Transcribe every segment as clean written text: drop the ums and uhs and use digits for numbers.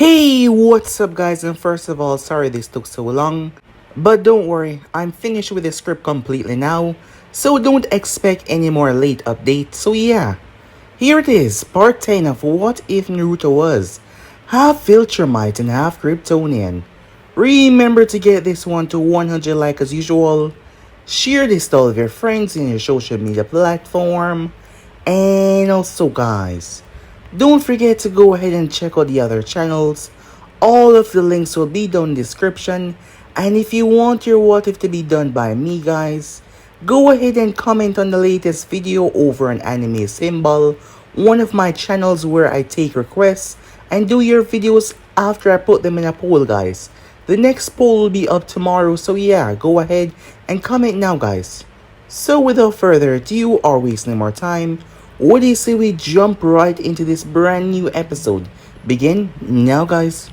Hey, what's up guys, and first of all, sorry this took so long, but don't worry, I'm finished with the script completely now, so don't expect any more late updates. So yeah, here it is, part 10 of What If Naruto Was half Viltrumite and half Kryptonian. Remember to get this one to 100 likes as usual, share this to all of your friends in your social media platform, and also guys, don't forget to go ahead and check out the other channels. All of the links will be down in the description. And if you want your what if to be done by me guys, go ahead and comment on the latest video over an anime symbol, one of my channels where I take requests and do your videos after I put them in a poll guys. The next poll will be up tomorrow, so yeah, go ahead and comment now guys. So without further ado or wasting more time, what do you say we jump right into this brand new episode? Begin now guys.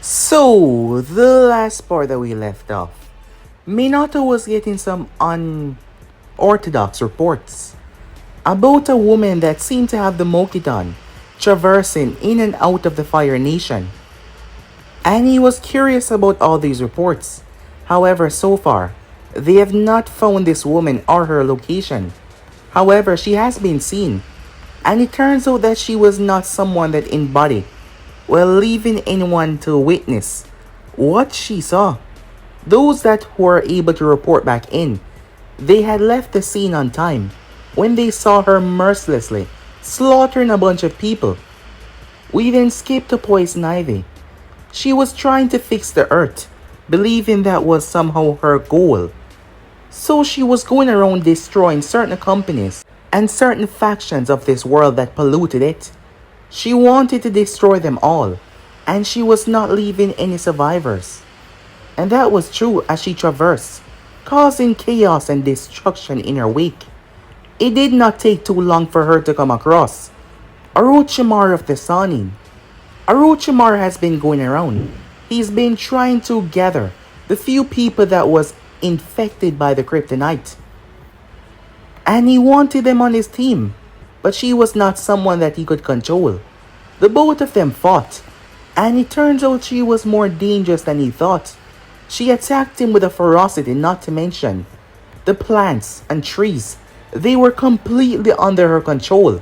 So, the last part that we left off, Minato was getting some unorthodox reports about a woman that seemed to have the Mokidan traversing in and out of the Fire Nation. And he was curious about all these reports. However, so far, they have not found this woman or her location. However, she has been seen, and it turns out that she was not someone that embodied, well, leaving anyone to witness what she saw. Those that were able to report back in, they had left the scene on time when they saw her mercilessly slaughtering a bunch of people. We then skipped to Poison Ivy. She was trying to fix the earth, believing that was somehow her goal. So she was going around destroying certain companies and certain factions of this world that polluted it. She wanted to destroy them all, and she was not leaving any survivors. And that was true as she traversed, causing chaos and destruction in her wake. It did not take too long for her to come across Orochimaru of the Sannin. Orochimaru has been going around. He's been trying to gather the few people that was infected by the kryptonite. And he wanted them on his team, but she was not someone that he could control. The both of them fought, and it turns out she was more dangerous than he thought. She attacked him with a ferocity not to mention the plants and trees. They were completely under her control.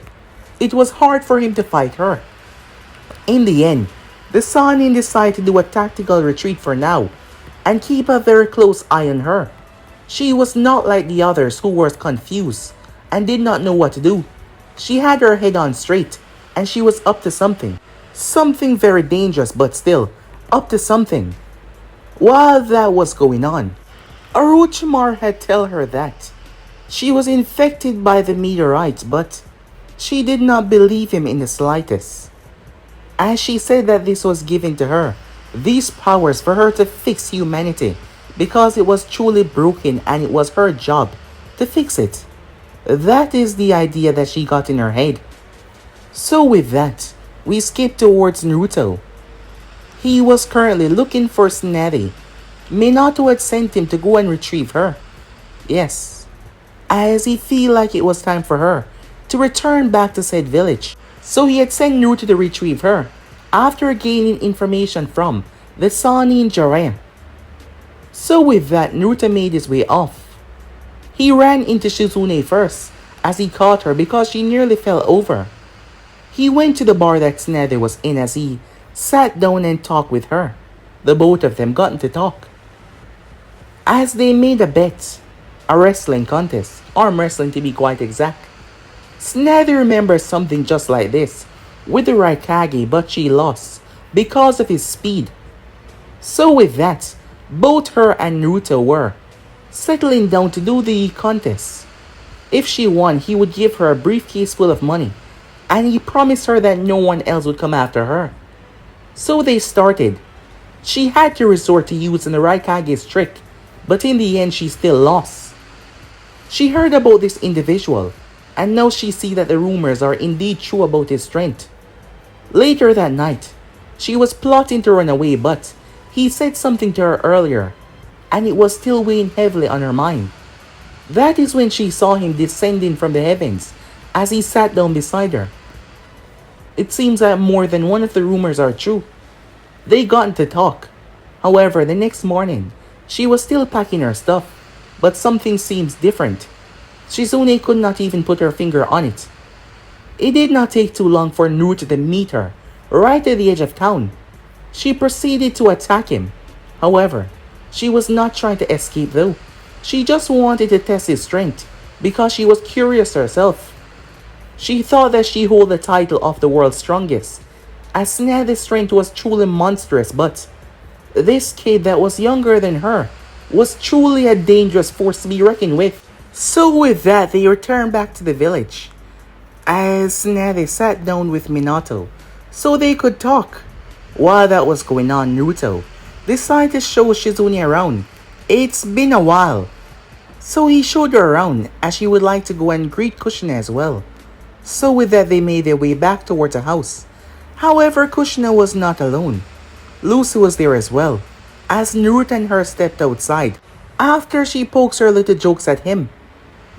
It was hard for him to fight her. In the end, the Sannin decided to do a tactical retreat for now and keep a very close eye on her. She was not like the others who were confused and did not know what to do. She had her head on straight, and she was up to something. Something very dangerous, but still, up to something. While that was going on, Orochimaru had told her that she was infected by the meteorites, but she did not believe him in the slightest. As she said that this was given to her, these powers for her to fix humanity, because it was truly broken and it was her job to fix it. That is the idea that she got in her head. So with that, we skip towards Naruto. He was currently looking for Tsunade. Minato had sent him to go and retrieve her. Yes, as he feel like it was time for her to return back to said village. So he had sent Naruto to retrieve her after gaining information from the Sannin Jiraiya. So with that, Naruto made his way off. He ran into Shizune first, as he caught her because she nearly fell over. He went to the bar that Tsunade was in as he sat down and talked with her. The both of them got to talk. As they made a bet, a wrestling contest, arm wrestling to be quite exact. Tsunade remembers something just like this with the Raikage, but she lost because of his speed. So with that, Both her and Naruto were settling down to do the contest. If she won, he would give her a briefcase full of money, and he promised her that no one else would come after her. So they started. She had to resort to using the Raikage's trick, but in the end she still lost. She heard about this individual, and now she sees that the rumors are indeed true about his strength. Later that night, she was plotting to run away, but he said something to her earlier, and it was still weighing heavily on her mind. That is when she saw him descending from the heavens as he sat down beside her. It seems that more than one of the rumors are true. They got to talk. However, the next morning, she was still packing her stuff, but something seems different. Shizune could not even put her finger on it. It did not take too long for Naruto to meet her, right at the edge of town. She proceeded to attack him. However, she was not trying to escape though. She just wanted to test his strength, because she was curious herself. She thought that she held the title of the world's strongest, as Naruto's strength was truly monstrous, but this kid that was younger than her was truly a dangerous force to be reckoned with. So with that, they returned back to the village, as Naruto sat down with Minato, so they could talk. While that was going on, Naruto decided to show Shizune around. It's been a while, so he showed her around, as she would like to go and greet Kushina as well. So with that, they made their way back towards the house. However, Kushina was not alone. Lucy was there as well, as Naruto and her stepped outside, after she pokes her little jokes at him.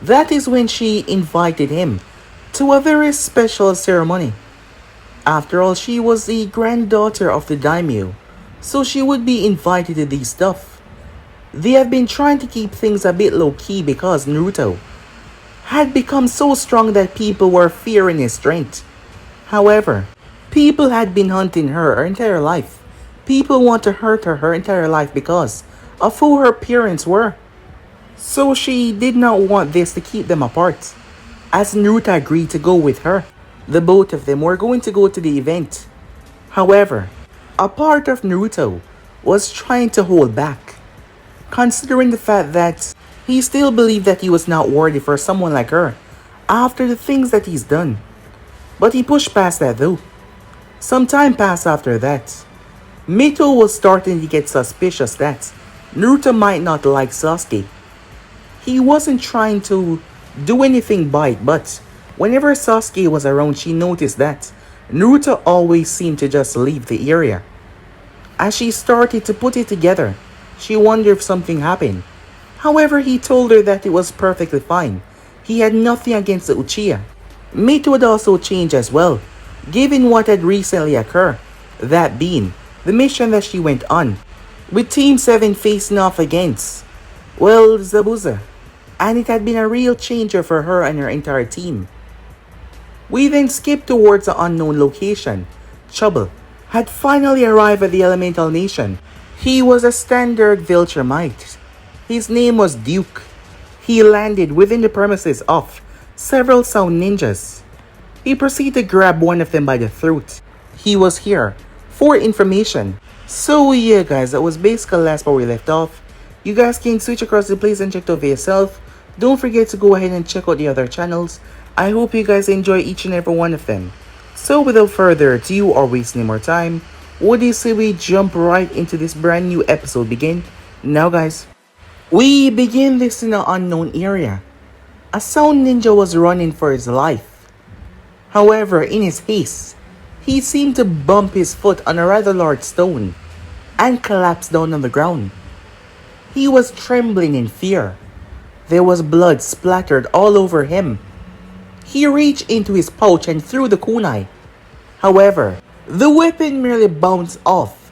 That is when she invited him to a very special ceremony. After all, she was the granddaughter of the daimyo, so she would be invited to these stuff. They have been trying to keep things a bit low-key because Naruto had become so strong that people were fearing his strength. However, people had been hunting her entire life. People want to hurt her entire life because of who her parents were. So she did not want this to keep them apart, as Naruto agreed to go with her. The both of them were going to go to the event. However, a part of Naruto was trying to hold back, considering the fact that he still believed that he was not worthy for someone like her after the things that he's done. But he pushed past that though. Some time passed after that. Mito was starting to get suspicious that Naruto might not like Sasuke. He wasn't trying to do anything by it, but whenever Sasuke was around, she noticed that Naruto always seemed to just leave the area. As she started to put it together, she wondered if something happened. However, he told her that it was perfectly fine. He had nothing against the Uchiha. Mito would also change as well, given what had recently occurred, that being the mission that she went on, with Team 7 facing off against, well, Zabuza. And it had been a real changer for her and her entire team. We then skipped towards the unknown location. Trouble had finally arrived at the Elemental Nation. He was a standard Viltrumite. His name was Duke. He landed within the premises of several sound ninjas. He proceeded to grab one of them by the throat. He was here for information. So yeah guys, that was basically the last part we left off. You guys can switch across the place and check it out for yourself. Don't forget to go ahead and check out the other channels. I hope you guys enjoy each and every one of them. So without further ado or wasting more time, what do you say we jump right into this brand new episode begin? Now guys, we begin this in an unknown area. A sound ninja was running for his life. However, in his haste, he seemed to bump his foot on a rather large stone and collapsed down on the ground. He was trembling in fear. There was blood splattered all over him. He reached into his pouch and threw the kunai. However, the weapon merely bounced off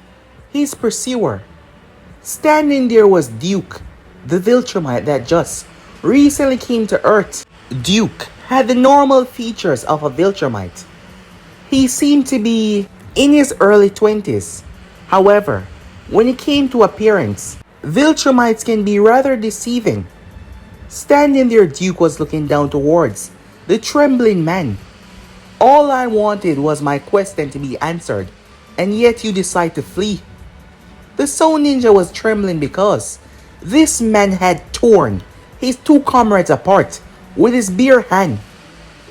his pursuer. Standing there was Duke, the Viltrumite that just recently came to Earth. Duke had the normal features of a Viltrumite. He seemed to be in his early 20s. However, when it came to appearance, Viltrumites can be rather deceiving. Standing there, Duke was looking down towards the trembling man. All I wanted was my question to be answered, and yet you decide to flee. The Soul Ninja was trembling because this man had torn his two comrades apart with his bare hand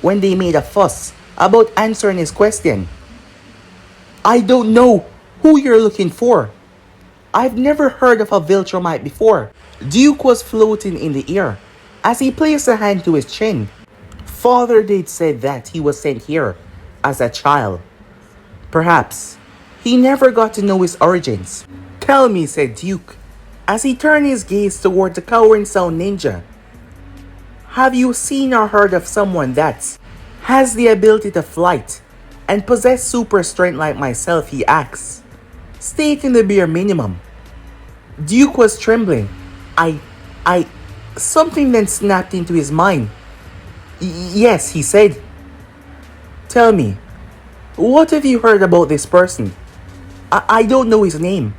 when they made a fuss about answering his question. I don't know who you're looking for. I've never heard of a Viltrumite before. Duke was floating in the air as he placed a hand to his chin. Father did say that he was sent here as a child. Perhaps he never got to know his origins. Tell me, said Duke, as he turned his gaze toward the cowering Sound Ninja. Have you seen or heard of someone that has the ability to flight and possess super strength like myself, he asks, stating the bare minimum. Duke was trembling. Something then snapped into his mind. Yes, he said. Tell me, what have you heard about this person? I don't know his name,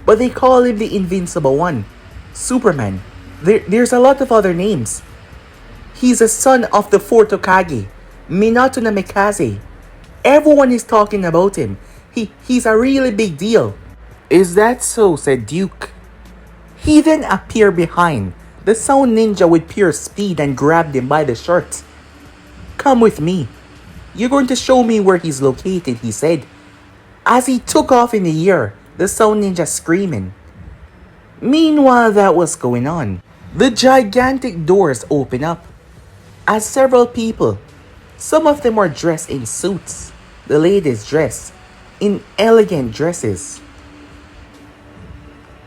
but they call him the Invincible One, Superman. There's a lot of other names. He's a son of the fourth Hokage, Minato Namikaze. Everyone is talking about him. He's a really big deal. Is that so? Said Duke. He then appeared behind the Sound Ninja with pure speed and grabbed him by the shirt. Come with me. You're going to show me where he's located, he said, as he took off in the air, the Sound Ninja screaming. Meanwhile that was going on, the gigantic doors open up as several people, some of them were dressed in suits, the ladies dressed in elegant dresses.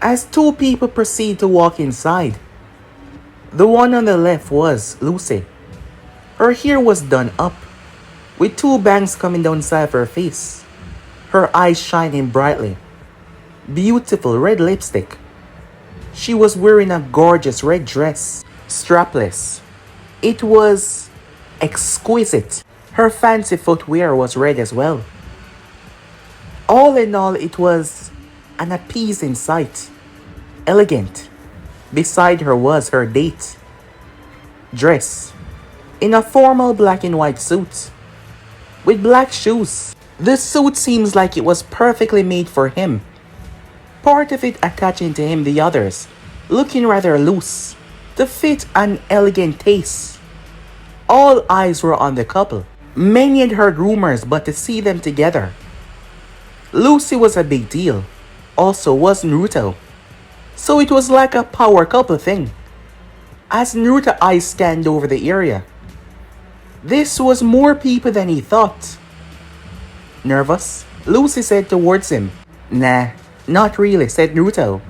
As two people proceed to walk inside, the one on the left was Lucy. Her hair was done up, with two bangs coming down the side of her face, her eyes shining brightly. Beautiful red lipstick. She was wearing a gorgeous red dress, strapless. It was exquisite. Her fancy footwear was red as well. All in all, it was an appeasing sight. Elegant. Beside her was her date. Dress in a formal black and white suit with black shoes. The suit seems like it was perfectly made for him. Part of it attaching to him, the others looking rather loose to fit an elegant taste. All eyes were on the couple. Many had heard rumors, but to see them together. Lucy was a big deal. Also was Naruto. So it was like a power couple thing. As Naruto's eyes scanned over the area, this was more people than he thought. Nervous? Lucy said towards him. Nah, not really, said Naruto,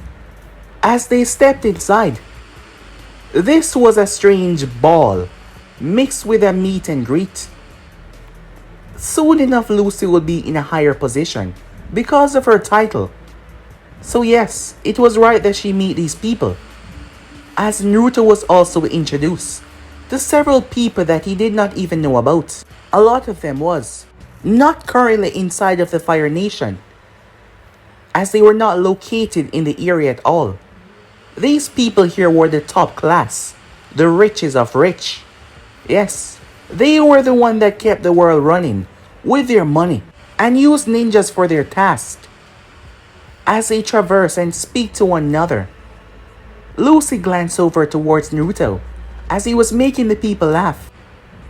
as they stepped inside. This was a strange ball, mixed with a meet and greet. Soon enough Lucy would be in a higher position because of her title. So yes, it was right that she meet these people, as Naruto was also introduced to several people that he did not even know about. A lot of them was not currently inside of the Fire Nation, as they were not located in the area at all. These people here were the top class, the richest of rich. Yes, they were the one that kept the world running with their money and used ninjas for their task. As they traverse and speak to one another, Lucy glanced over towards Naruto as he was making the people laugh.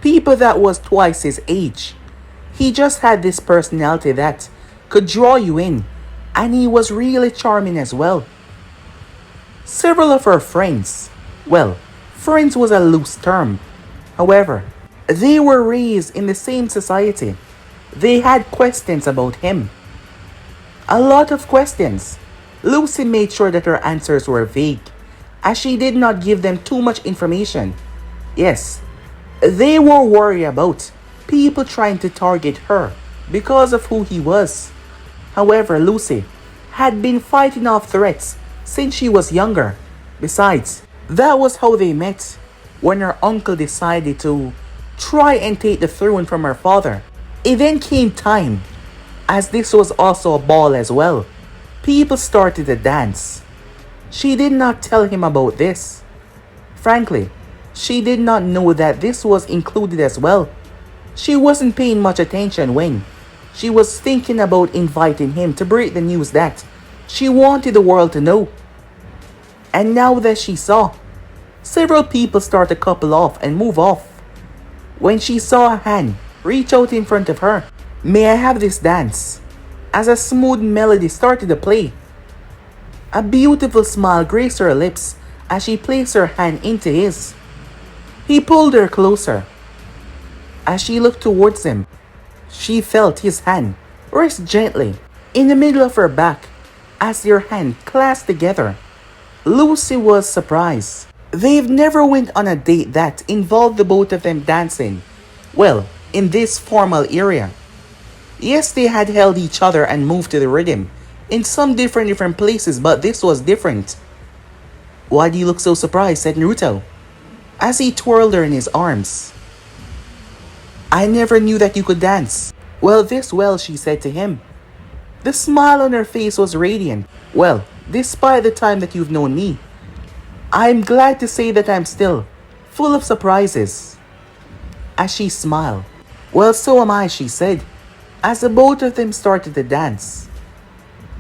People that was twice his age. He just had this personality that could draw you in, and he was really charming as well. Several of her friends, well, friends was a loose term. However, they were raised in the same society. They had questions about him. A lot of questions. Lucy made sure that her answers were vague, as she did not give them too much information. Yes, they were worried about people trying to target her because of who he was. However, Lucy had been fighting off threats since she was younger. Besides, that was how they met, when her uncle decided to try and take the throne from her father. It then came time, as this was also a ball as well. People started to dance. She did not tell him about this. Frankly, she did not know that this was included as well. She wasn't paying much attention when she was thinking about inviting him to break the news that She wanted the world to know. And now that she saw, several people start to couple off and move off. When she saw a hand reach out in front of her, "May I have this dance?" As a smooth melody started to play. A beautiful smile graced her lips as she placed her hand into his. He pulled her closer. As she looked towards him, she felt his hand rest gently in the middle of her back as their hands clasped together. Lucy was surprised. They've never went on a date that involved the both of them dancing. Well, in this formal area. Yes, they had held each other and moved to the rhythm in some different places, but this was different. "Why do you look so surprised?" said Naruto, as he twirled her in his arms. "I never knew that you could dance." "Well, this well," she said to him. The smile on her face was radiant. "Well, despite the time that you've known me, I'm glad to say that I'm still full of surprises." As she smiled. "Well, so am I," she said, as the both of them started to dance.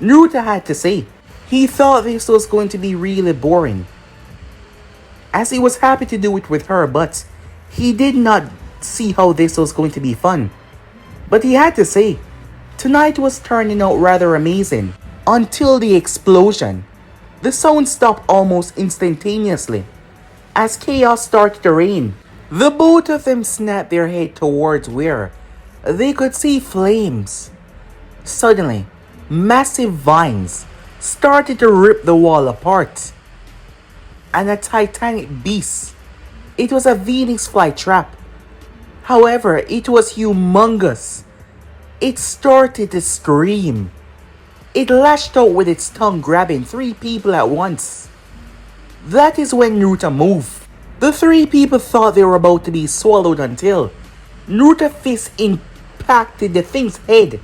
Naruto had to say, he thought this was going to be really boring, as he was happy to do it with her, but he did not see how this was going to be fun. But he had to say, tonight was turning out rather amazing, until the explosion. The sound stopped almost instantaneously, as chaos started to reign. The both of them snapped their head towards where they could see flames. Suddenly, massive vines started to rip the wall apart. And a titanic beast. It was a Venus flytrap. However, it was humongous. It started to scream. It lashed out with its tongue, grabbing 3 people at once. That is when Naruto moved. The 3 people thought they were about to be swallowed until Naruto's fist impacted the thing's head,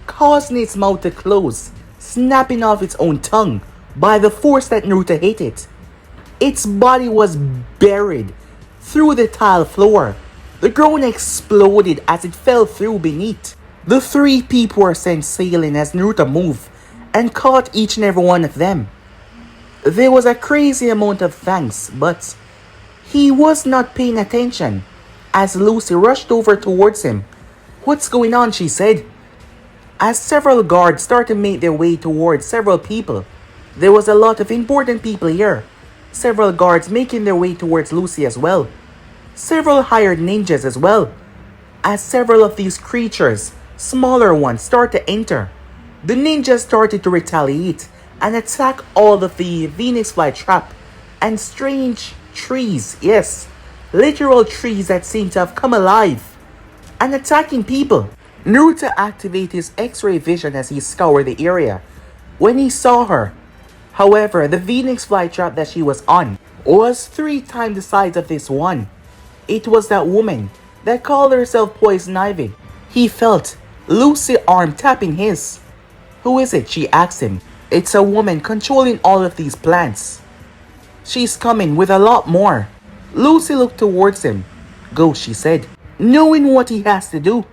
causing its mouth to close, snapping off its own tongue by the force that Naruto hit it. Its body was buried through the tile floor. The ground exploded as it fell through beneath. The 3 people were sent sailing as Naruto moved and caught each and every one of them. There was a crazy amount of thanks, but he was not paying attention as Lucy rushed over towards him. "What's going on?" she said. As several guards started to make their way towards several people. There was a lot of important people here. Several guards making their way towards Lucy as well. Several hired ninjas as well. As several of these creatures, smaller ones, start to enter, the ninjas started to retaliate and attack all of the Venus flytrap and strange trees. Yes, literal trees that seem to have come alive and attacking people. Naruto activated his X-ray vision as he scoured the area when he saw her. However, the Venus flytrap that she was on was 3 times the size of this one. It was that woman that called herself Poison Ivy. He felt Lucy's arm tapping his. "Who is it?" she asked him. "It's a woman controlling all of these plants. She's coming with a lot more." Lucy looked towards him. "Go," she said, knowing what he has to do.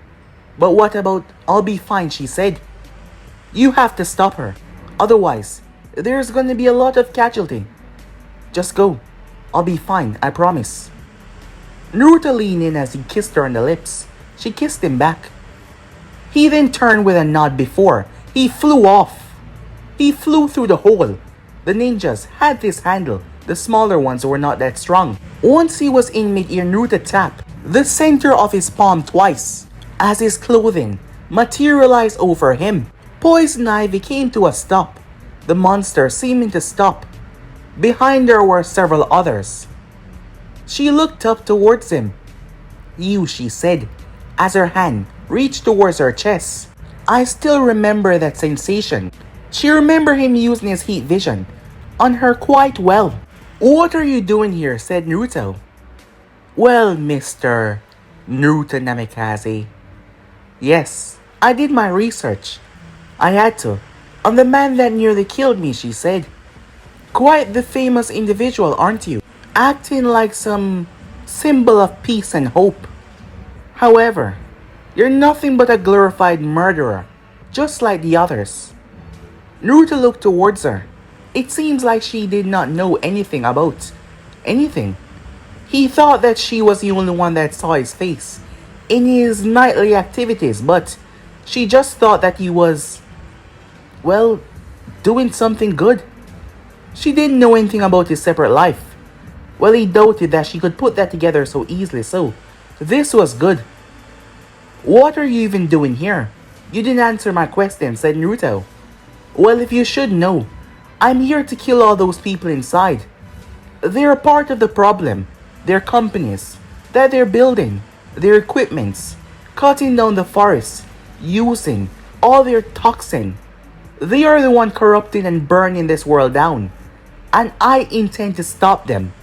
"But what about I'll be fine," she said. "You have to stop her. Otherwise, there's going to be a lot of casualty. Just go. I'll be fine, I promise." Naruto leaned in as he kissed her on the lips. She kissed him back. He then turned with a nod before he flew off. He flew through the hole. The ninjas had this handle. The smaller ones were not that strong. Once he was in mid-air, Naruto tapped the center of his palm twice as his clothing materialized over him. Poison Ivy came to a stop, the monster seeming to stop. Behind her were several others. She looked up towards him. "You," she said, as her hand reached towards her chest. I still remember that sensation. She remembered him using his heat vision on her quite well. "What are you doing here?" said Naruto. "Well, Mr. Naruto Namikaze. Yes, I did my research. I had to. On the man that nearly killed me," she said. "Quite the famous individual, aren't you? Acting like some symbol of peace and hope. However, you're nothing but a glorified murderer, just like the others." Naruto looked towards her. It seems like she did not know anything about anything. He thought that she was the only one that saw his face in his nightly activities, but she just thought that he was, well, doing something good. She didn't know anything about his separate life. Well, he doubted that she could put that together so easily, so this was good. What are you even doing here? You didn't answer my question, said Naruto. Well, if you should know, I'm here to kill all those people inside. They're part of the problem. Their companies, that they're building, their equipments, cutting down the forests, using all their toxin. They are the one corrupting and burning this world down. And I intend to stop them.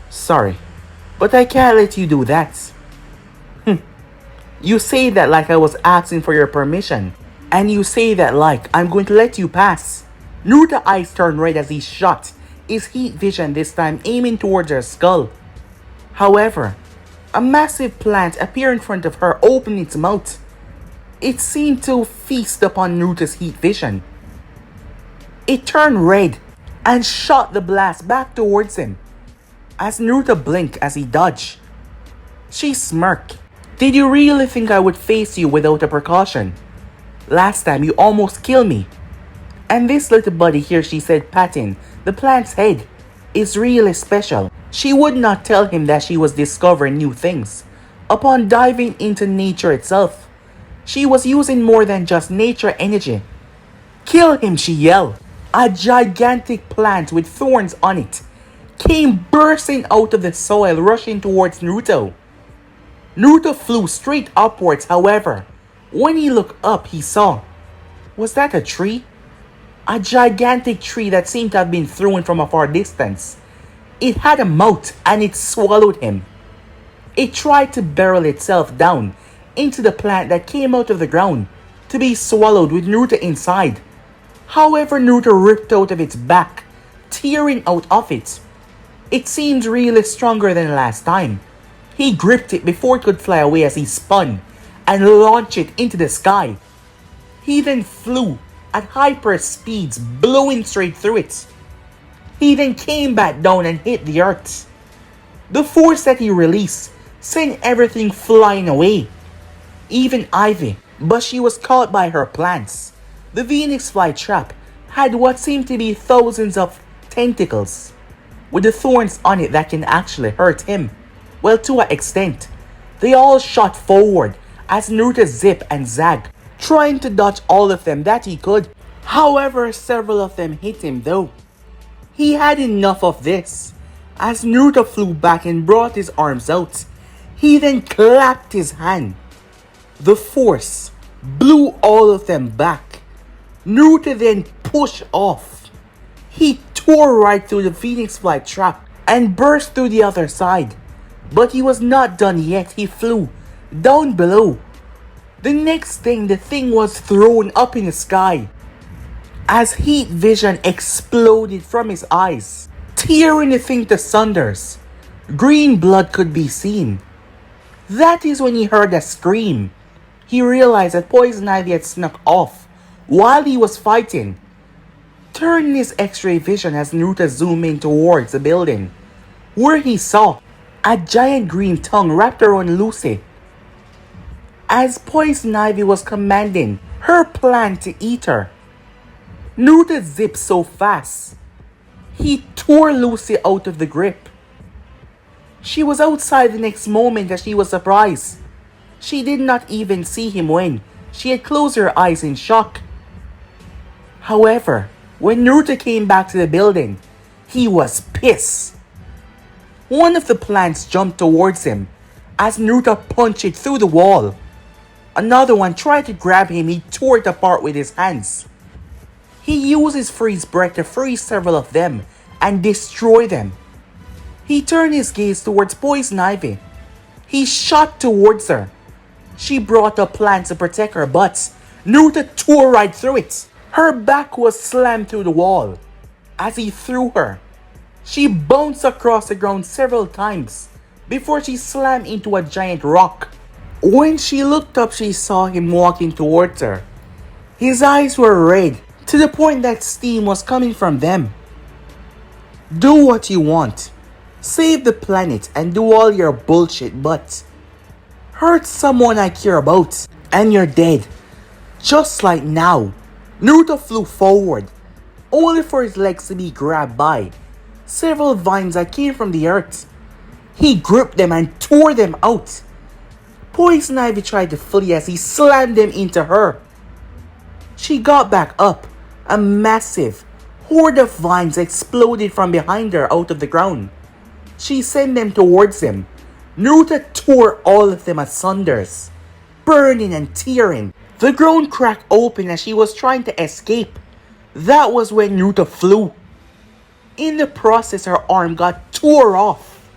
Sorry, but I can't let you do that. You say that like I was asking for your permission. And you say that like I'm going to let you pass. Naruto's eyes turned red as he shot his heat vision, this time aiming towards her skull. However, a massive plant appeared in front of her, opening its mouth. It seemed to feast upon Naruto's heat vision. It turned red and shot the blast back towards him. As Naruto blinked as he dodged, she smirked. Did you really think I would face you without a precaution? Last time you almost killed me. And this little buddy here, she said, patting the plant's head, is really special. She would not tell him that she was discovering new things. Upon diving into nature itself, she was using more than just nature energy. Kill him, she yelled. A gigantic plant with thorns on it came bursting out of the soil, rushing towards Naruto. Naruto flew straight upwards, however, when he looked up, he saw, was that a tree? A gigantic tree that seemed to have been thrown from a far distance. It had a mouth and it swallowed him. It tried to barrel itself down into the plant that came out of the ground to be swallowed with Naruto inside. However, Naruto ripped out of its back, tearing out of it. It seemed really stronger than last time. He gripped it before it could fly away as he spun and launched it into the sky. He then flew at hyper speeds, blowing straight through it. He then came back down and hit the earth. The force that he released sent everything flying away. Even Ivy, but she was caught by her plants. The Phoenix flytrap had what seemed to be thousands of tentacles, with the thorns on it that can actually hurt him. Well, to an extent. They all shot forward as Naruto zipped and zagged, trying to dodge all of them that he could. However, several of them hit him though. He had enough of this. As Naruto flew back and brought his arms out, he then clapped his hand. The force blew all of them back. Naruto then pushed off. He tore right through the Phoenix flytrap and burst through the other side. But he was not done yet. He flew down below. The next thing, the thing was thrown up in the sky as heat vision exploded from his eyes, tearing the thing to sunders. Green blood could be seen. That is when he heard a scream. He realized that Poison Ivy had snuck off while he was fighting. Turning his X-ray vision as Naruto zoomed in towards the building, where he saw a giant green tongue wrapped around Lucy, as Poison Ivy was commanding her plan to eat her. Naruto zipped so fast, he tore Lucy out of the grip. She was outside the next moment as she was surprised. She did not even see him when she had closed her eyes in shock. However, when Naruto came back to the building, he was pissed. One of the plants jumped towards him as Naruto punched it through the wall. Another one tried to grab him. He tore it apart with his hands. He used his freeze breath to freeze several of them and destroy them. He turned his gaze towards Poison Ivy. He shot towards her. She brought up plants to protect her, but Naruto tore right through it. Her back was slammed through the wall. As he threw her, she bounced across the ground several times before she slammed into a giant rock. When she looked up, she saw him walking towards her. His eyes were red, to the point that steam was coming from them. Do what you want. Save the planet and do all your bullshit, but hurt someone I care about and you're dead. Just like now. Naruto flew forward, only for his legs to be grabbed by several vines that came from the earth. He gripped them and tore them out. Poison Ivy tried to flee as he slammed them into her. She got back up. A massive horde of vines exploded from behind her out of the ground. She sent them towards him. Naruto tore all of them asunder, burning and tearing. The ground cracked open as she was trying to escape. That was when Naruto flew. In the process, her arm got tore off,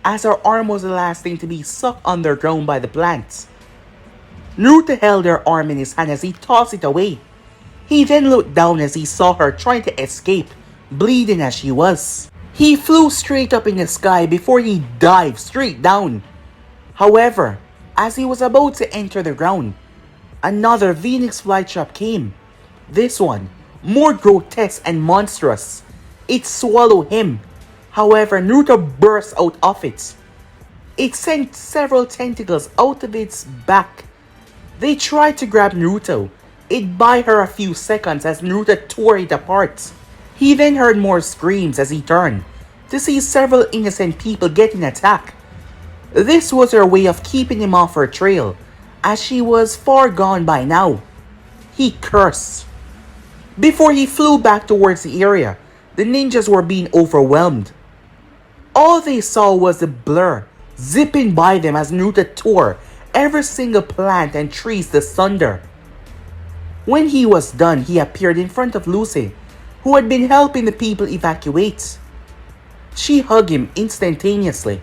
as her arm was the last thing to be sucked underground by the plants. Naruto held her arm in his hand as he tossed it away. He then looked down as he saw her trying to escape, bleeding as she was. He flew straight up in the sky before he dived straight down. However, as he was about to enter the ground, another Phoenix flytrap came. This one, more grotesque and monstrous. It swallowed him. However, Naruto burst out of it. It sent several tentacles out of its back. They tried to grab Naruto. It bought her a few seconds as Naruto tore it apart. He then heard more screams as he turned to see several innocent people getting attacked. This was her way of keeping him off her trail, as she was far gone by now. He cursed. Before he flew back towards the area, the ninjas were being overwhelmed. All they saw was a blur zipping by them as Naruto tore every single plant and trees asunder. When he was done, he appeared in front of Lucy, who had been helping the people evacuate. She hugged him instantaneously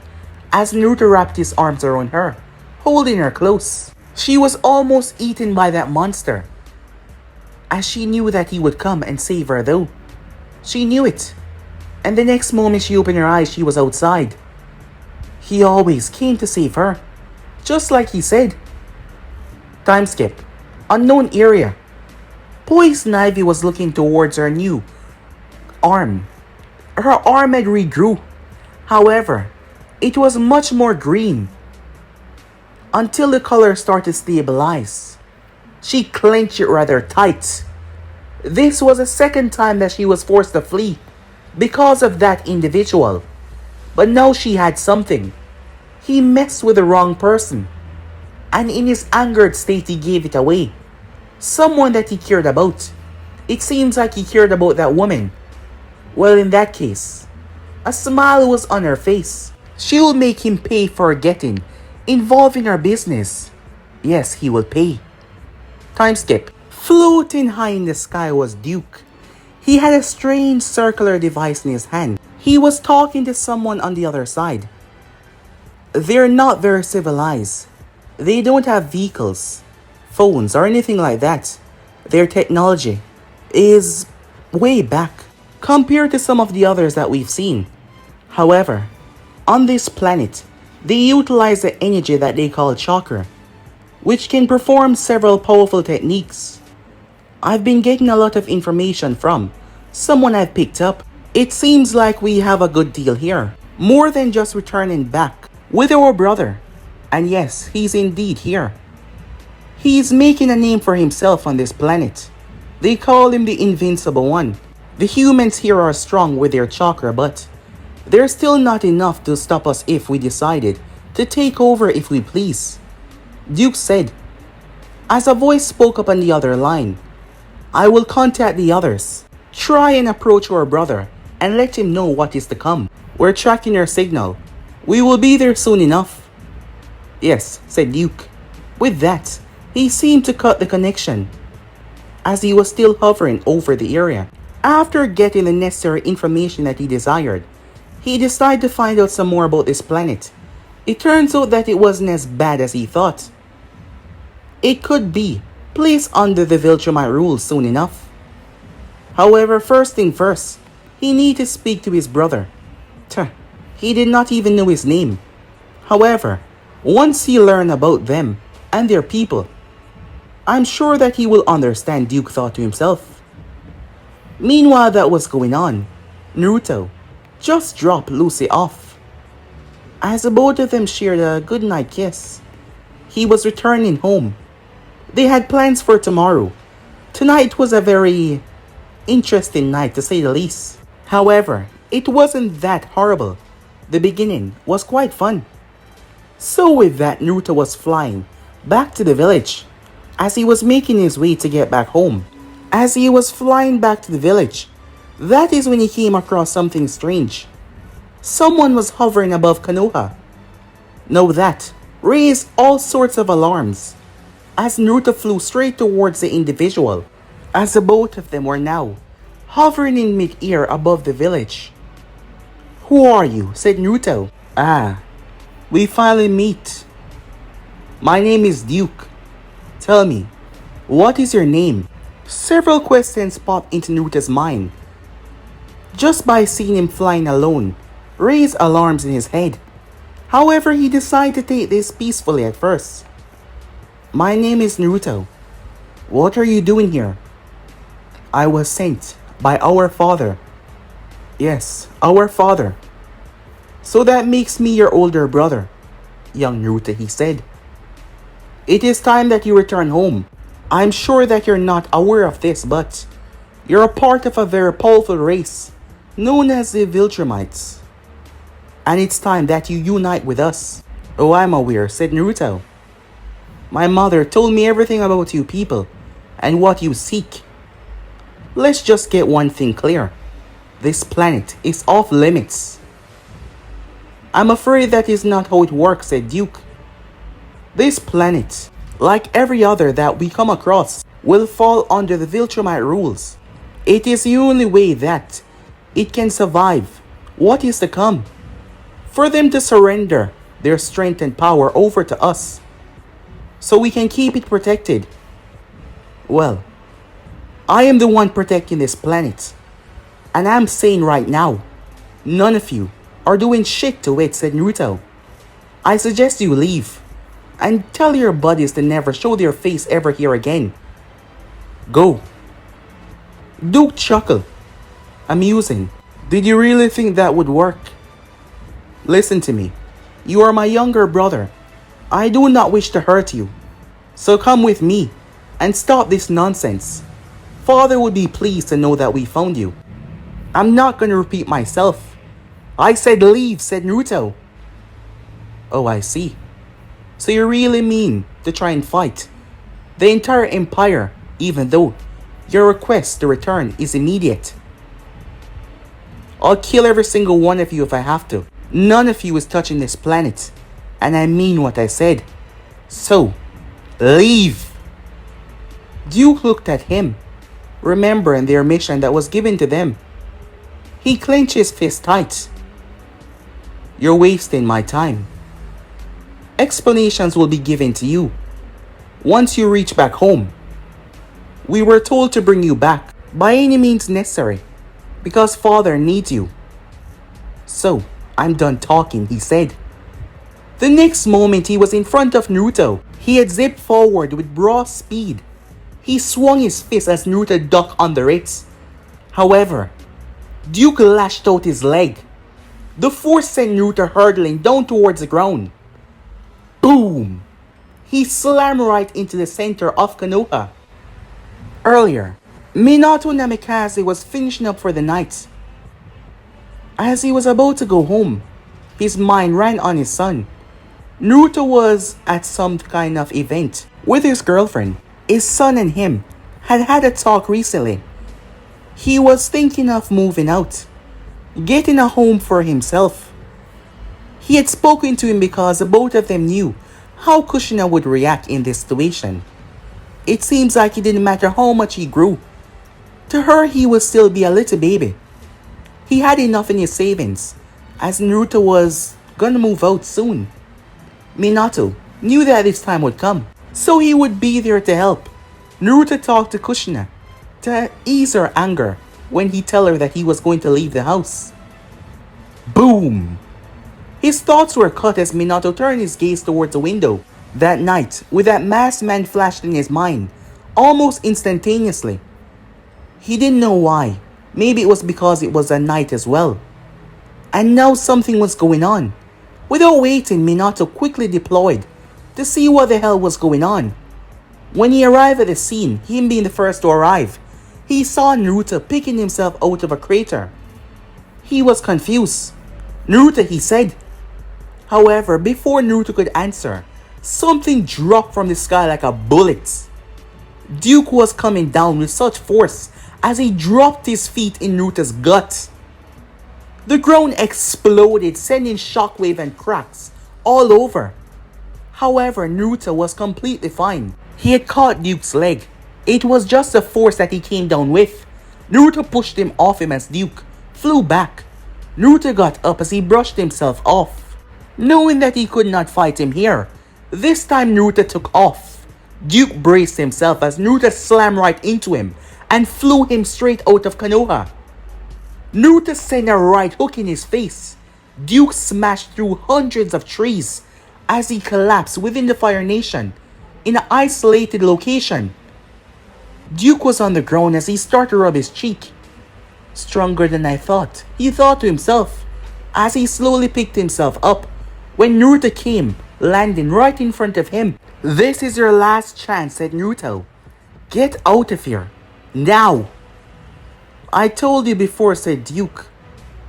as Naruto wrapped his arms around her, holding her close. She was almost eaten by that monster, as she knew that he would come and save her though. She knew it, and the next moment she opened her eyes, she was outside. He always came to save her, just like he said. Time skip. Unknown area. Poison Ivy was looking towards her new arm. Her arm had regrew. However, it was much more green until the color started to stabilize. She clenched it rather tight. This was the second time that she was forced to flee because of that individual. But now she had something. He messed with the wrong person, and in his angered state he gave it away. Someone that he cared about. It seems like he cared about that woman. Well, in that case, a smile was on her face. She will make him pay for getting involved in her business. Yes, he will pay. Time skip. Floating high in the sky was Duke. He had a strange circular device in his hand. He was talking to someone on the other side. They're not very civilized. They don't have vehicles, phones, or anything like that. Their technology is way back compared to some of the others that we've seen. However, on this planet, they utilize the energy that they call chakra, which can perform several powerful techniques. I've been getting a lot of information from someone I've picked up. It seems like we have a good deal here, more than just returning back with our brother. And yes, he's indeed here. He's making a name for himself on this planet. They call him the Invincible One. The humans here are strong with their chakra, but they're still not enough to stop us if we decided to take over if we please. Duke said, as a voice spoke up on the other line. I will contact the others. Try and approach our brother and let him know what is to come. We're tracking your signal. We will be there soon enough. Yes, said Duke. With that, he seemed to cut the connection, as he was still hovering over the area. After getting the necessary information that he desired, he decided to find out some more about this planet. It turns out that it wasn't as bad as he thought. It could be placed under the Viltrumite rules soon enough. However, first thing first, he needed to speak to his brother. He did not even know his name. However, once he learned about them and their people, I'm sure that he will understand, Duke thought to himself. Meanwhile that was going on, Naruto just dropped Lucy off. As the both of them shared a goodnight kiss, he was returning home. They had plans for tomorrow. Tonight was a very interesting night to say the least. However, it wasn't that horrible. The beginning was quite fun. So with that, Naruto was flying back to the village. As he was making his way to get back home, as he was flying back to the village, that is when he came across something strange. Someone was hovering above Konoha. Now that raised all sorts of alarms, as Naruto flew straight towards the individual, as the both of them were now hovering in mid-air above the village. "Who are you?" said Naruto. "Ah, we finally meet. My name is Duke. Tell me, what is your name?" Several questions popped into Naruto's mind. Just by seeing him flying alone, raised alarms in his head. However, he decided to take this peacefully at first. "My name is Naruto. What are you doing here?" "I was sent by our father." "Yes, our father. So that makes me your older brother, young Naruto," he said. "It is time that you return home. I'm sure that you're not aware of this, but you're a part of a very powerful race known as the Viltrumites. And it's time that you unite with us." "Oh, I'm aware," said Naruto. "My mother told me everything about you people and what you seek. Let's just get one thing clear. This planet is off limits." "I'm afraid that is not how it works," said Duke. "This planet, like every other that we come across, will fall under the Viltrumite rules. It is the only way that it can survive what is to come. For them to surrender their strength and power over to us, so we can keep it protected. Well, I am the one protecting this planet. And I'm saying right now, none of you are doing shit to it," said Naruto. "I suggest you leave and tell your buddies to never show their face ever here again. Go." Duke chuckled. "Amusing. Did you really think that would work? Listen to me. You are my younger brother. I do not wish to hurt you. So come with me and stop this nonsense. Father would be pleased to know that we found you." "I'm not going to repeat myself. I said leave," said Naruto. "Oh, I see. So you really mean to try and fight the entire empire, even though your request to return is immediate?" "I'll kill every single one of you if I have to. None of you is touching this planet, and I mean what I said. So, leave." Duke looked at him, remembering their mission that was given to them. He clenched his fist tight. "You're wasting my time. Explanations will be given to you once you reach back home. We were told to bring you back by any means necessary because Father needs you. So, I'm done talking," he said. The next moment he was in front of Naruto. He had zipped forward with raw speed. He swung his fist as Naruto ducked under it. However, Duke lashed out his leg. The force sent Naruto hurtling down towards the ground. Boom! He slammed right into the center of Konoha. Earlier, Minato Namikaze was finishing up for the night. As he was about to go home, his mind ran on his son. Naruto was at some kind of event with his girlfriend. His son and him had had a talk recently. He was thinking of moving out, getting a home for himself. He had spoken to him because both of them knew how Kushina would react in this situation. It seems like it didn't matter how much he grew. To her, he would still be a little baby. He had enough in his savings, as Naruto was gonna move out soon. Minato knew that this time would come, so he would be there to help. Naruto talked to Kushina to ease her anger when he told her that he was going to leave the house. Boom! His thoughts were cut as Minato turned his gaze towards the window. That night, with that masked man flashed in his mind, almost instantaneously. He didn't know why, Maybe it was because it was a night as well. And now something was going on. Without waiting, Minato quickly deployed to see what the hell was going on. When he arrived at the scene, him being the first to arrive, he saw Naruto picking himself out of a crater. He was confused. "Naruto," he said. However, before Naruto could answer, something dropped from the sky like a bullet. Duke was coming down with such force as he dropped his feet in Naruto's gut. The ground exploded, sending shockwave and cracks all over. However, Naruto was completely fine. He had caught Duke's leg. It was just the force that he came down with. Naruto pushed him off him as Duke flew back. Naruto got up as he brushed himself off, knowing that he could not fight him here. This time Naruto took off. Duke braced himself as Naruto slammed right into him and flew him straight out of Konoha. Naruto sent a right hook in his face. Duke smashed through hundreds of trees as he collapsed within the Fire Nation in an isolated location. Duke was on the ground as he started to rub his cheek. "Stronger than I thought," he thought to himself as he slowly picked himself up when Naruto came, landing right in front of him. "This is your last chance," said Naruto. "Get out of here, now." "I told you before," said Duke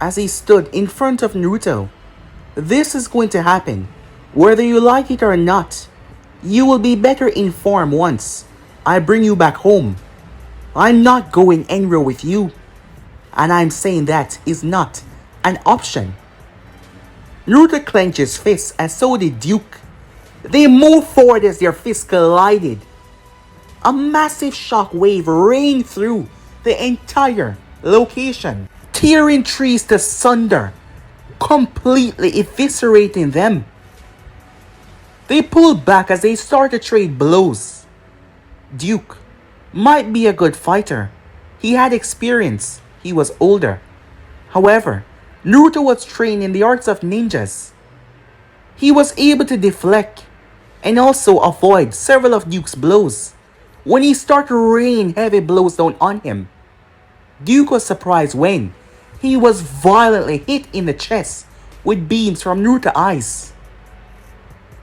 as he stood in front of Naruto. "This is going to happen, whether you like it or not. You will be better informed once I bring you back home. I'm not going anywhere with you, and I'm saying that is not an option." Naruto clenched his fists, and so did Duke. They moved forward as their fists collided. A massive shock wave rained through the entire location, tearing trees to sunder, completely eviscerating them. They pulled back as they started to trade blows. Duke might be a good fighter. He had experience. He was older. However, Naruto was trained in the arts of ninjas. He was able to deflect and also avoid several of Duke's blows when he started to rain heavy blows down on him. Duke was surprised when he was violently hit in the chest with beams from Naruto's eyes.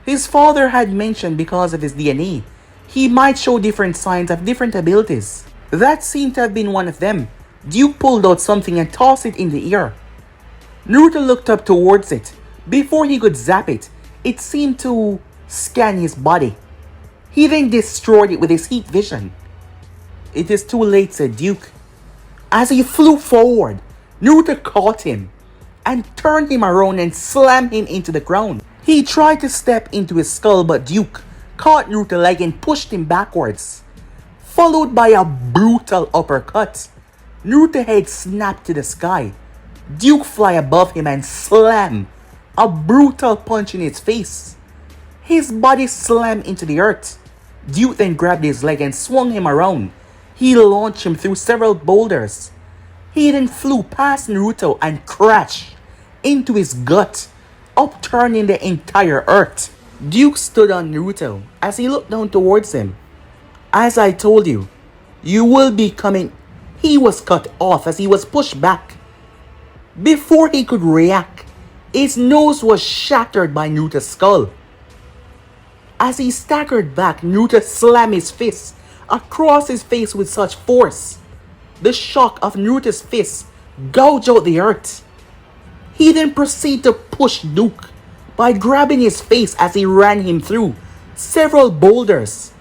His father had mentioned because of his DNA, he might show different signs of different abilities. That seemed to have been one of them. Duke pulled out something and tossed it in the air. Naruto looked up towards it. Before he could zap it, it seemed to scan his body. He then destroyed it with his heat vision. "It is too late," said Duke. As he flew forward, Naruto caught him and turned him around and slammed him into the ground. He tried to step into his skull, but Duke caught Naruto's leg and pushed him backwards, followed by a brutal uppercut. Naruto's head snapped to the sky. Duke fly above him and slam a brutal punch in his face. His body slammed into the earth. Duke then grabbed his leg and swung him around. He launched him through several boulders. He then flew past Naruto and crashed into his gut, upturning the entire earth. Duke stood on Naruto as he looked down towards him. "As I told you, you will be coming." He was cut off as he was pushed back. Before he could react, his nose was shattered by Naruto's skull. As he staggered back, Naruto slammed his fist across his face with such force. The shock of Naruto's fist gouged out the earth. He then proceeded to push Duke by grabbing his face as he ran him through several boulders.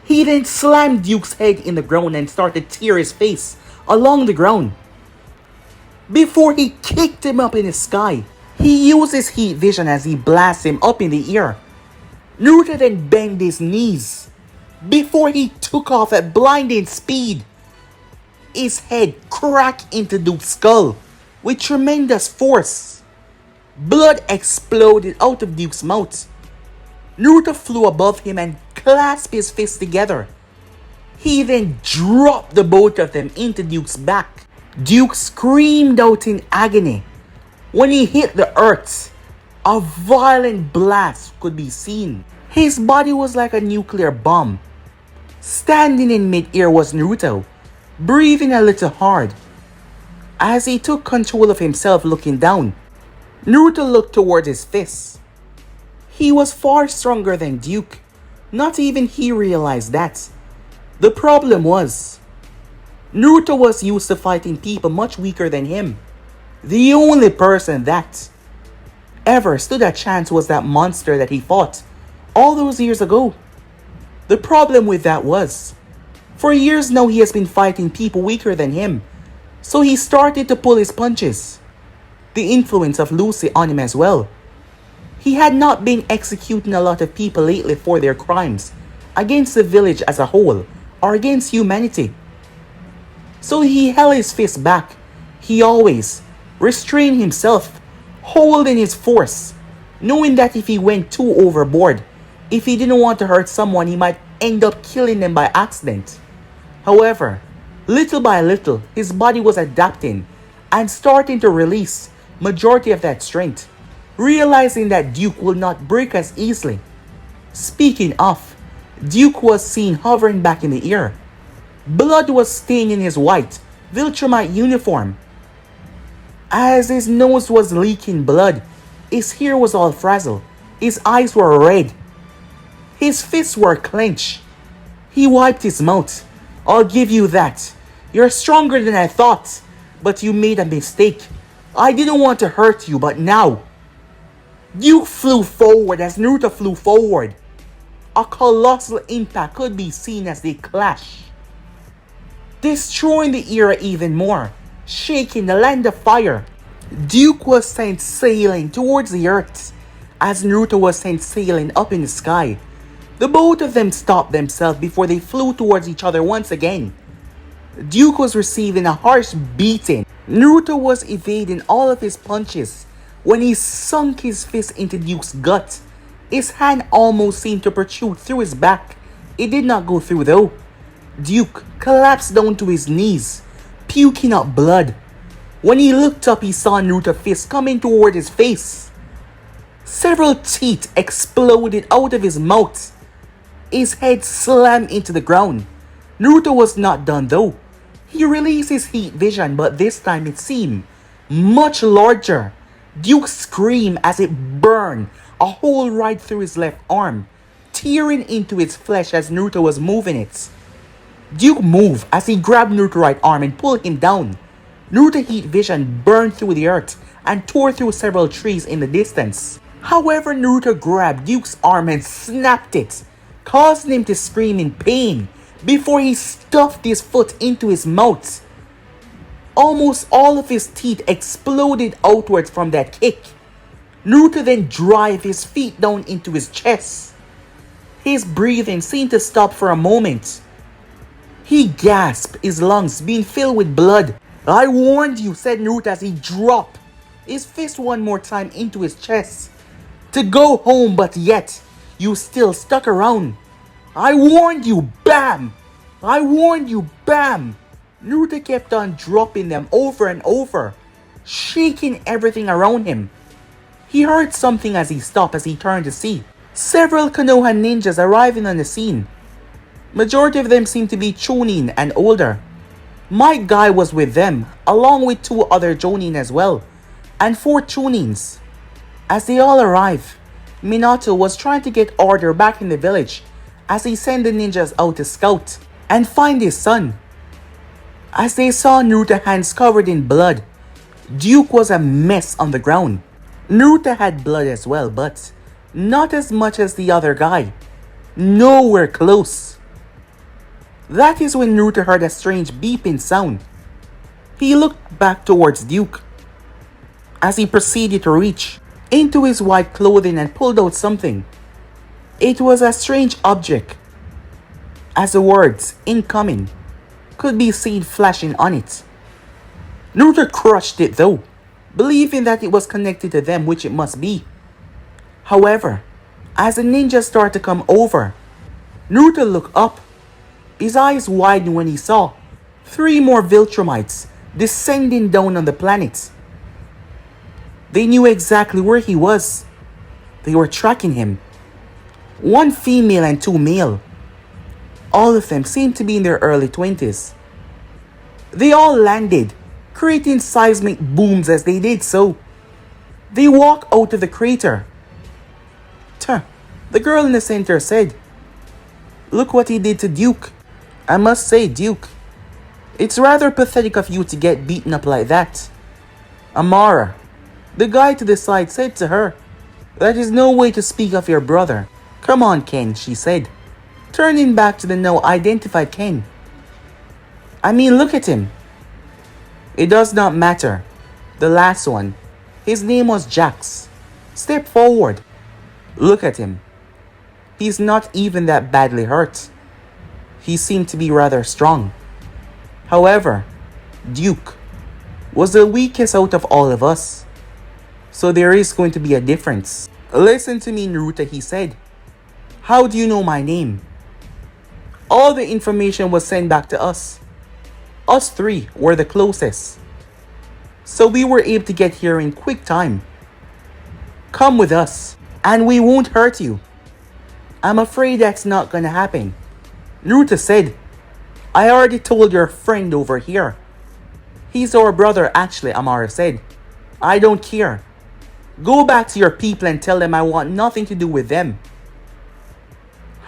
He then slammed Duke's head in the ground and started to tear his face along the ground. Before he kicked him up in the sky, he used his heat vision as he blasted him up in the air. Naruto then bent his knees before he took off at blinding speed. His head cracked into Duke's skull with tremendous force. Blood exploded out of Duke's mouth. Naruto flew above him and clasped his fists together. He then dropped the both of them into Duke's back. Duke screamed out in agony. When he hit the earth, a violent blast could be seen. His body was like a nuclear bomb. Standing in mid-air was Naruto, breathing a little hard. As he took control of himself looking down, Naruto looked towards his fists. He was far stronger than Duke. Not even he realized that. The problem was, Naruto was used to fighting people much weaker than him. The only person that ever stood a chance was that monster that he fought all those years ago. The problem with that was, for years now he has been fighting people weaker than him, so he started to pull his punches. The influence of Lucy on him as well. He had not been executing a lot of people lately for their crimes against the village as a whole or against humanity. So he held his fist back. He always restrained himself, holding his force, knowing that if he went too overboard, if he didn't want to hurt someone, he might end up killing them by accident. However, little by little, his body was adapting and starting to release majority of that strength, realizing that Duke will not break as easily. Speaking of, Duke was seen hovering back in the air. Blood was staining his white Viltrumite uniform. As his nose was leaking blood, his hair was all frazzled, his eyes were red, his fists were clenched. He wiped his mouth. I'll give you that. You're stronger than I thought, but you made a mistake. I didn't want to hurt you, but now. Duke flew forward as Naruto flew forward. A colossal impact could be seen as they clashed, destroying the era even more, shaking the land of fire. Duke was sent sailing towards the earth, as Naruto was sent sailing up in the sky. The both of them stopped themselves before they flew towards each other once again. Duke was receiving a harsh beating. Naruto was evading all of his punches when he sunk his fist into Duke's gut. His hand almost seemed to protrude through his back. It did not go through though. Duke collapsed down to his knees, puking out blood. When he looked up, he saw Naruto's fist coming toward his face. Several teeth exploded out of his mouth. His head slammed into the ground. Naruto was not done though. He released his heat vision, but this time it seemed much larger. Duke screamed as it burned a hole right through his left arm, tearing into its flesh as Naruto was moving it. Duke moved as he grabbed Naruto's right arm and pulled him down. Naruto's heat vision burned through the earth and tore through several trees in the distance. However, Naruto grabbed Duke's arm and snapped it, causing him to scream in pain before he stuffed his foot into his mouth. Almost all of his teeth exploded outwards from that kick. Naruto then drove his feet down into his chest. His breathing seemed to stop for a moment. He gasped, his lungs being filled with blood. I warned you, said Naruto as he dropped his fist one more time into his chest. To go home, but yet you still stuck around. I warned you, bam! I warned you, bam! Naruto kept on dropping them over and over, shaking everything around him. He heard something as he stopped as he turned to see several Konoha ninjas arriving on the scene. Majority of them seemed to be Chunin and older. My guy was with them, along with 2 other Jonin as well, and 4 Chunins. As they all arrived, Minato was trying to get order back in the village as he sent the ninjas out to scout and find his son. As they saw Naruto's hands covered in blood, Duke was a mess on the ground. Naruto had blood as well, but not as much as the other guy. Nowhere close. That is when Naruto heard a strange beeping sound. He looked back towards Duke as he proceeded to reach into his white clothing and pulled out something. It was a strange object, as the words incoming could be seen flashing on it. Naruto crushed it though, believing that it was connected to them, which it must be. However, as the ninjas started to come over, Naruto looked up. His eyes widened when he saw 3 more Viltrumites descending down on the planet. They knew exactly where he was. They were tracking him. 1 female and 2 male. All of them seemed to be in their early 20s. They all landed, creating seismic booms as they did so. They walk out of the crater. Tuh, the girl in the center said, "Look what he did to Duke." I must say, Duke, it's rather pathetic of you to get beaten up like that. Amara, the guy to the side, said to her, "That is no way to speak of your brother." "Come on, Ken," she said, turning back to the now identified Ken. "I mean, look at him." "It does not matter. The last one. His name was Jax. Step forward. Look at him. He's not even that badly hurt. He seemed to be rather strong. However, Duke was the weakest out of all of us. So there is going to be a difference." "Listen to me, Naruto," he said. "How do you know my name?" "All the information was sent back to us. Us three were the closest. So we were able to get here in quick time. Come with us, and we won't hurt you." "I'm afraid that's not gonna happen," Naruto said. "I already told your friend over here." "He's our brother actually," Amara said. "I don't care. Go back to your people and tell them I want nothing to do with them."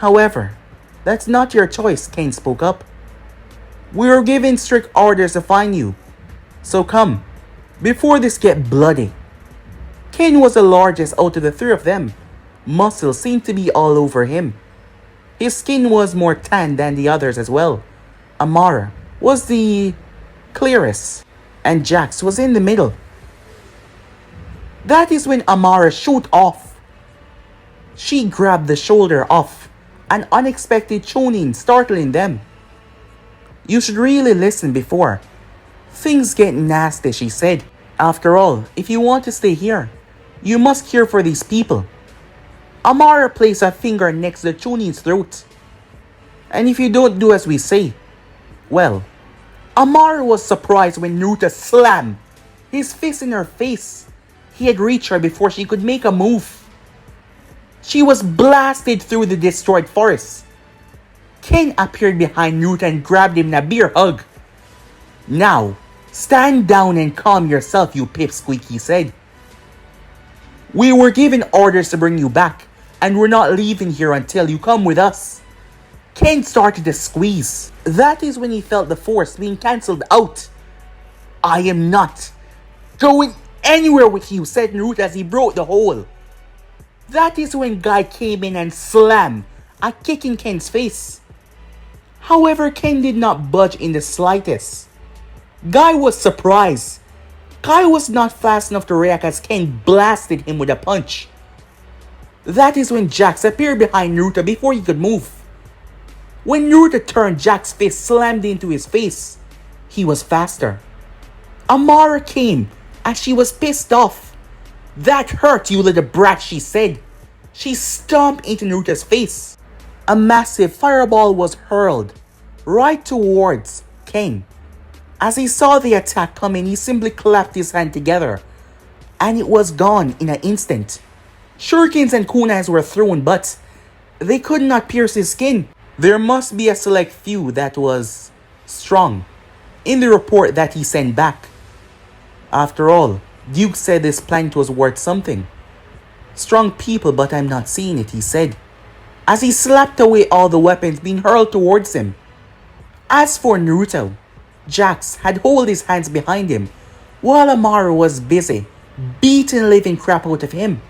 "However, that's not your choice," Ken spoke up. "We were given strict orders to find you. So come, before this get bloody." Ken was the largest out of the three of them. Muscle seemed to be all over him. His skin was more tan than the others as well. Amara was the clearest, and Jax was in the middle. That is when Amara shot off. She grabbed the shoulder off an unexpected chonin, startling them. "You should really listen before things get nasty," she said. "After all, if you want to stay here, you must care for these people." Amara placed a finger next to the chonin's throat. "And if you don't do as we say, well," Amara was surprised when Naruto slammed his fist in her face. He had reached her before she could make a move. She was blasted through the destroyed forest. Ken appeared behind Naruto and grabbed him in a bear hug. "Now, stand down and calm yourself, you pipsqueak," he said. "We were given orders to bring you back, and we're not leaving here until you come with us." Ken started to squeeze. That is when he felt the force being cancelled out. "I am not going anywhere with you," said Naruto as he broke the hole. That is when Guy came in and slammed a kick in Ken's face. However, Ken did not budge in the slightest. Guy was surprised. Guy was not fast enough to react as Ken blasted him with a punch. That is when Jax appeared behind Naruto before he could move. When Naruto turned, Jax's fist slammed into his face. He was faster. Amara came as she was pissed off. "That hurt, you little brat," she said. She stomped into Naruto's face. A massive fireball was hurled right towards Ken. As he saw the attack coming, he simply clapped his hand together, and it was gone in an instant. Shurikens and kunais were thrown, but they could not pierce his skin. There must be a select few that was strong in the report that he sent back. After all, Duke said this plant was worth something. "Strong people, but I'm not seeing it," he said, as he slapped away all the weapons being hurled towards him. As for Naruto, Jax had held his hands behind him, while Amara was busy beating living crap out of him.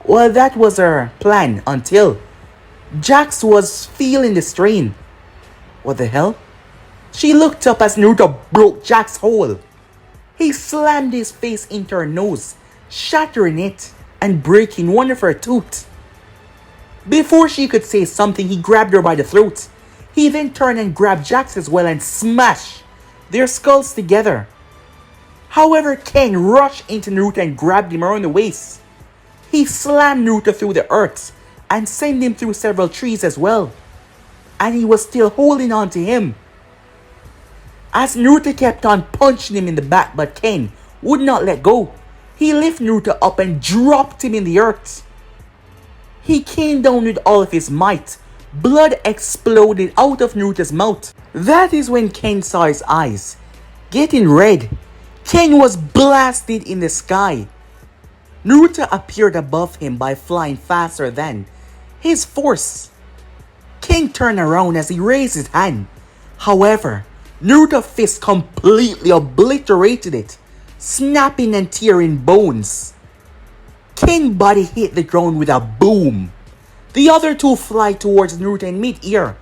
Well, that was her plan until Jax was feeling the strain. What the hell? She looked up as Naruto broke Jax's hole. He slammed his face into her nose, shattering it and breaking one of her teeth. Before she could say something, he grabbed her by the throat. He then turned and grabbed Jax as well and smashed their skulls together. However, Ken rushed into Naruto and grabbed him around the waist. He slammed Naruto through the earth and sent him through several trees as well. And he was still holding on to him. As Naruto kept on punching him in the back, but Ken would not let go. He lifted Naruto up and dropped him in the earth. He came down with all of his might. Blood exploded out of Naruto's mouth. That is when Ken saw his eyes getting red. Ken was blasted in the sky. Naruto appeared above him by flying faster than his force. Ken turned around as he raised his hand. However, Naruto's fist completely obliterated it, snapping and tearing bones. Ken's body hit the ground with a boom. The other two fly towards Naruto in mid-air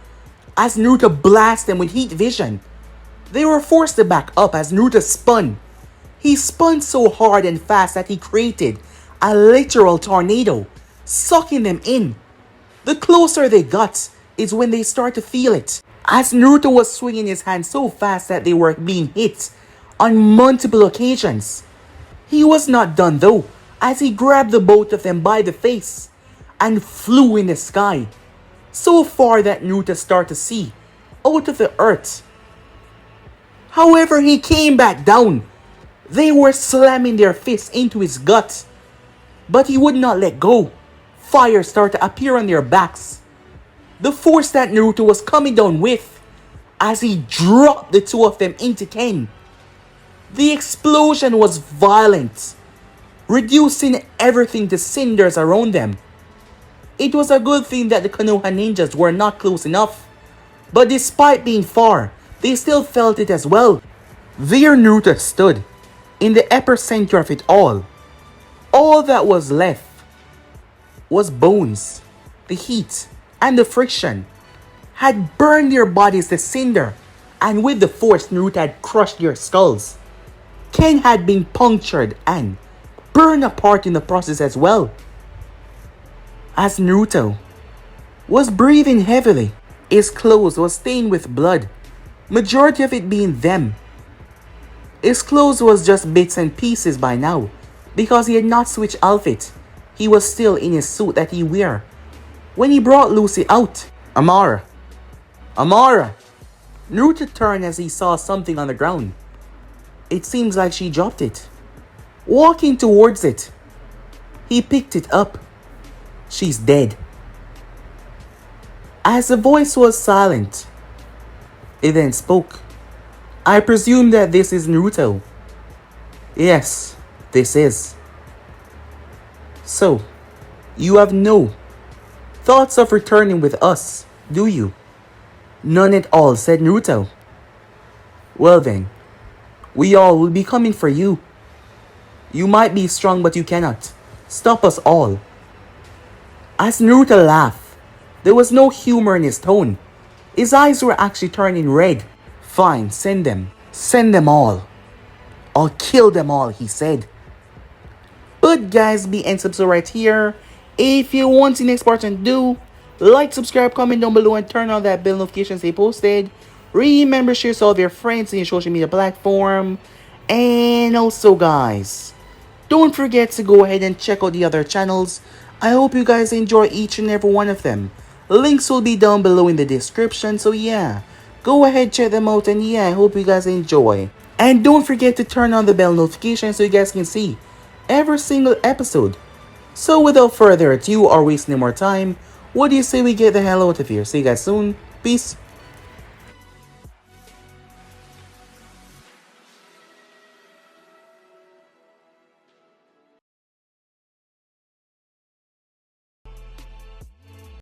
as Naruto blasted them with heat vision. They were forced to back up as Naruto spun. He spun so hard and fast that he created a literal tornado, sucking them in. The closer they got is when they start to feel it, as Naruto was swinging his hands so fast that they were being hit on multiple occasions. He was not done though, as he grabbed the both of them by the face and flew in the sky, so far that Naruto started to see out of the earth. However, he came back down. They were slamming their fists into his gut, but he would not let go. Fire started to appear on their backs. The force that Naruto was coming down with, as he dropped the two of them into Ken. The explosion was violent, reducing everything to cinders around them. It was a good thing that the Konoha ninjas were not close enough, but despite being far, they still felt it as well. There Naruto stood, in the epicenter of it all. All that was left was bones. The heat and the friction had burned their bodies to cinder, and with the force Naruto had crushed their skulls. Ken had been punctured and burned apart in the process as well. As Naruto was breathing heavily, his clothes was stained with blood, majority of it being them. His clothes was just bits and pieces by now, because he had not switched outfit. He was still in his suit that he wear when he brought Lucy out. Amara! Amara! Naruto turned as he saw something on the ground. It seems like she dropped it. Walking towards it, he picked it up. She's dead. As the voice was silent, it then spoke. I presume that this is Naruto. Yes, this is. So, you have no thoughts of returning with us, do you? None at all, said Naruto. Well then, we all will be coming for you. You might be strong, but you cannot stop us all. As Naruto laughed, there was no humor in his tone. His eyes were actually turning red. Fine, send them. Send them all. I'll kill them all, he said. But guys, be and subscribe right here. If you want the next part to do, like, subscribe, comment down below, and turn on that bell notifications they posted. Remember, share to all of your friends in your social media platform. And also guys, don't forget to go ahead and check out the other channels. I hope you guys enjoy each and every one of them. Links will be down below in the description, so yeah, go ahead, check them out, and yeah, I hope you guys enjoy. And don't forget to turn on the bell notification so you guys can see every single episode. So without further ado or wasting more time, what do you say we get the hell out of here? See you guys soon. Peace.